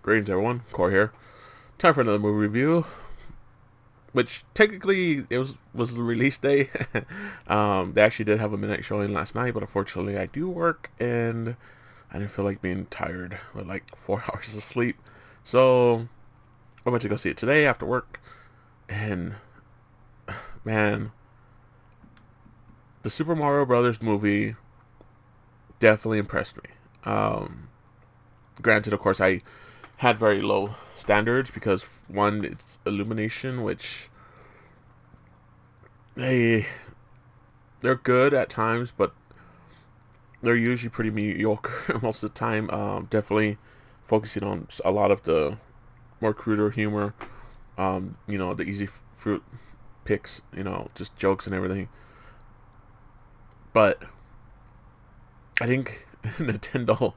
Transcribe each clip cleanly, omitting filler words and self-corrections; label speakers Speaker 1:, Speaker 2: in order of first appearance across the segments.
Speaker 1: Greetings, everyone. Core here. Time for another movie review, which technically it was the release day. They actually did have a midnight showing last night, but unfortunately I do work and I didn't feel like being tired with like 4 hours of sleep. So I went to go see it today after work, and man, the Super Mario Brothers movie definitely impressed me. Granted, of course, I had very low standards because one, it's Illumination, which they they're good at times, but they're usually pretty mediocre most of the time. Definitely focusing on a lot of the more cruder humor. The easy fruit picks, just jokes and everything. But I think Nintendo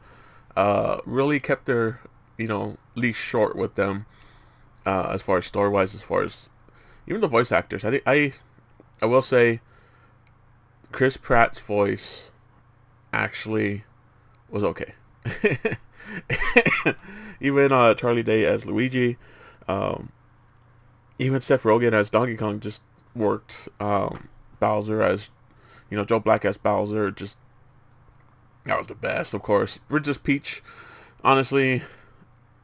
Speaker 1: really kept their leash short with them as far as story wise, as far as even the voice actors. I will say Chris Pratt's voice actually was okay. Even Charlie Day as Luigi, um, even Seth Rogen as Donkey Kong just worked. Bowser as Joe Black as Bowser, just that was the best. Of course, Princess Peach. Honestly,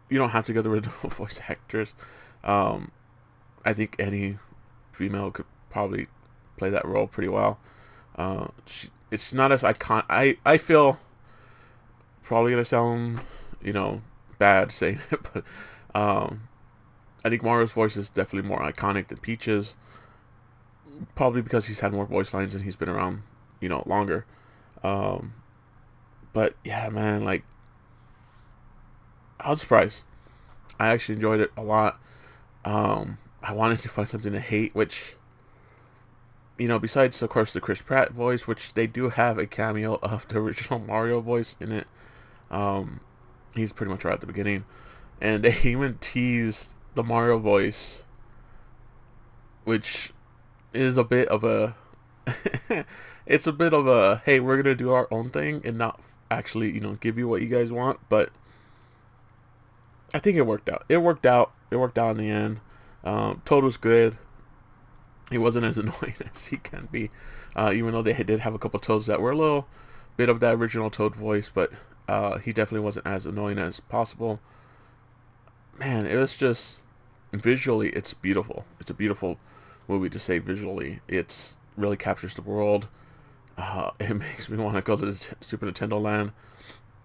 Speaker 1: you don't have to get the original voice actress. Um, I think any female could probably play that role pretty well. It's not as icon. I feel probably gonna sound bad saying it, but um, I think Mario's voice is definitely more iconic than Peach's. Probably because he's had more voice lines and he's been around longer. Um, but yeah, man, like I was surprised. I actually enjoyed it a lot. I wanted to find something to hate, which besides of course the Chris Pratt voice, which they do have a cameo of the original Mario voice in it. Um, he's pretty much right at the beginning, and they even teased the Mario voice, which is a bit of a it's a bit of a hey, we're gonna do our own thing and not actually give you what you guys want. But I think it worked out. It worked out in the end. Toad was good. He wasn't as annoying as he can be, even though they did have a couple Toads that were a little bit of that original Toad voice, but he definitely wasn't as annoying as possible. Man, it was just visually, it's beautiful. It's a beautiful movie to say visually. It's really captures the world. It makes me want to go to the Super Nintendo Land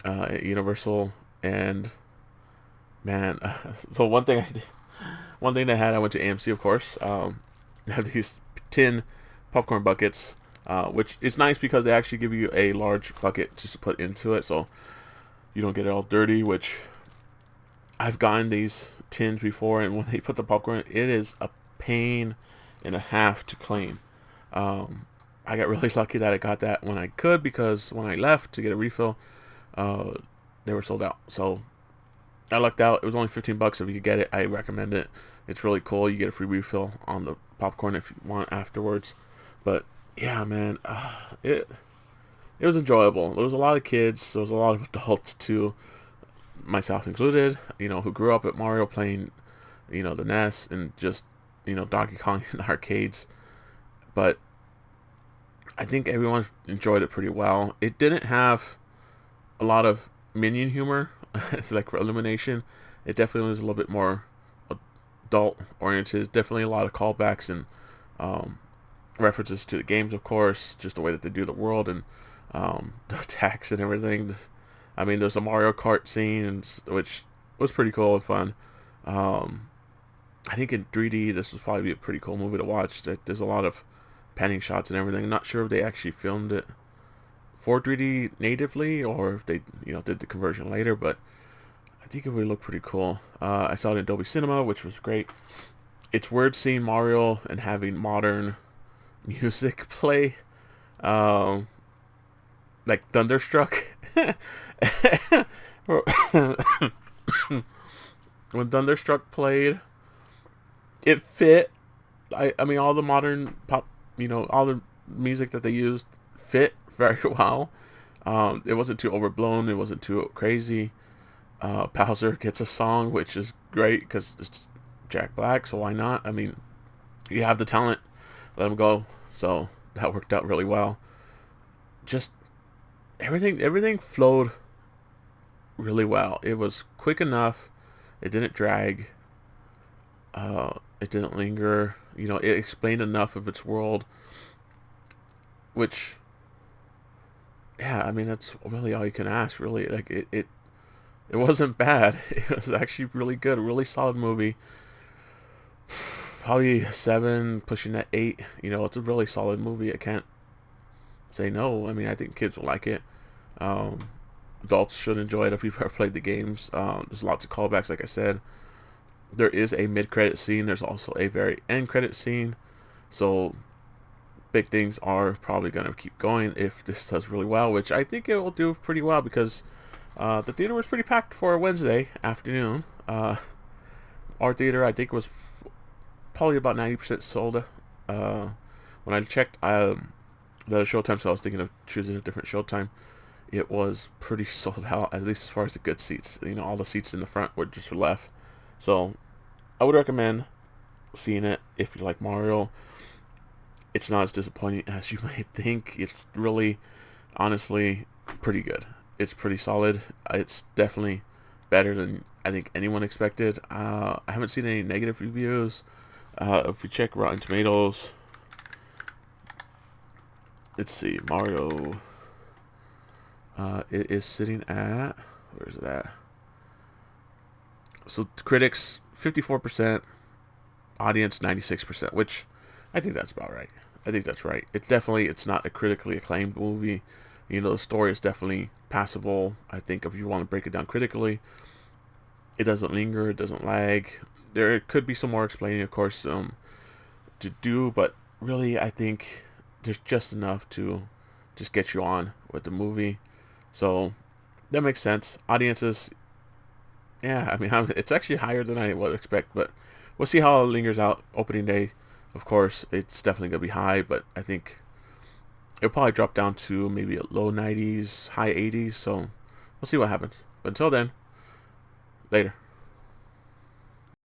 Speaker 1: at Universal. And man, so one thing they had, I went to AMC, of course. They have these tin popcorn buckets, which is nice because they actually give you a large bucket just to put into it, so you don't get it all dirty. Which I've gotten these tins before, and when they put the popcorn, it is a pain and a half to clean. Um, I got really lucky that I got that when I could, because when I left to get a refill, uh, they were sold out. So I lucked out. It was only 15 bucks if you could get it. I recommend it. It's really cool. You get a free refill on the popcorn if you want afterwards. But yeah, man, it was enjoyable. There was a lot of kids. There was a lot of adults too, myself included. Who grew up at Mario playing, the NES and just Donkey Kong in the arcades. But I think everyone enjoyed it pretty well. It didn't have a lot of minion humor. It's like for Illumination, it definitely was a little bit more adult oriented. Definitely a lot of callbacks and references to the games, of course, just the way that they do the world and the attacks and everything. I mean, there's a Mario Kart scene, which was pretty cool and fun. Um, I think in 3D, this would probably be a pretty cool movie to watch. There's a lot of panning shots and everything. I'm not sure if they actually filmed it for 3D natively or if they did the conversion later, but I think it would look pretty cool. I saw it in Dolby Cinema, which was great. It's weird seeing Mario and having modern music play, um, like Thunderstruck. When Thunderstruck played, it fit. I mean, all the modern pop, all the music that they used fit very well. It wasn't too overblown. It wasn't too crazy. Bowser gets a song, which is great because it's Jack Black, so why not? I mean, you have the talent, let him go. So that worked out really well. Just everything flowed really well. It was quick enough. It didn't drag. It didn't linger. You know, it explained enough of its world, which, yeah, I mean, that's really all you can ask. Really, like it wasn't bad. It was actually really good. A really solid movie. Probably a 7, pushing at 8. You know, it's a really solid movie. I can't say no. I mean, I think kids will like it. Um, Adults should enjoy it if you've ever played the games. There's lots of callbacks, like I said. There is a mid-credit scene. There's also a very end-credit scene. So big things are probably going to keep going if this does really well, which I think it will do pretty well because the theater was pretty packed for a Wednesday afternoon. Our theater, I think, was probably about 90% sold. When I checked the showtime, so I was thinking of choosing a different showtime. It was pretty sold out, at least as far as the good seats. You know, all the seats in the front were just left. So I would recommend seeing it if you like Mario. It's not as disappointing as you may think. It's really, honestly, pretty good. It's pretty solid. It's definitely better than I think anyone expected. I haven't seen any negative reviews. If we check Rotten Tomatoes, let's see, Mario. It is sitting at, where's it at? So critics 54%, audience 96%, which I think that's about right. I think that's right. It's not a critically acclaimed movie. You know, the story is definitely passable. I think if you want to break it down critically, it doesn't linger, it doesn't lag. There could be some more explaining, of course, to do, but really, I think there's just enough to just get you on with the movie. So that makes sense. Audiences, yeah, I mean, it's actually higher than I would expect, but we'll see how it lingers out. Opening day, of course, it's definitely going to be high, but I think it'll probably drop down to maybe a low 90s, high 80s, so we'll see what happens. But until then, later.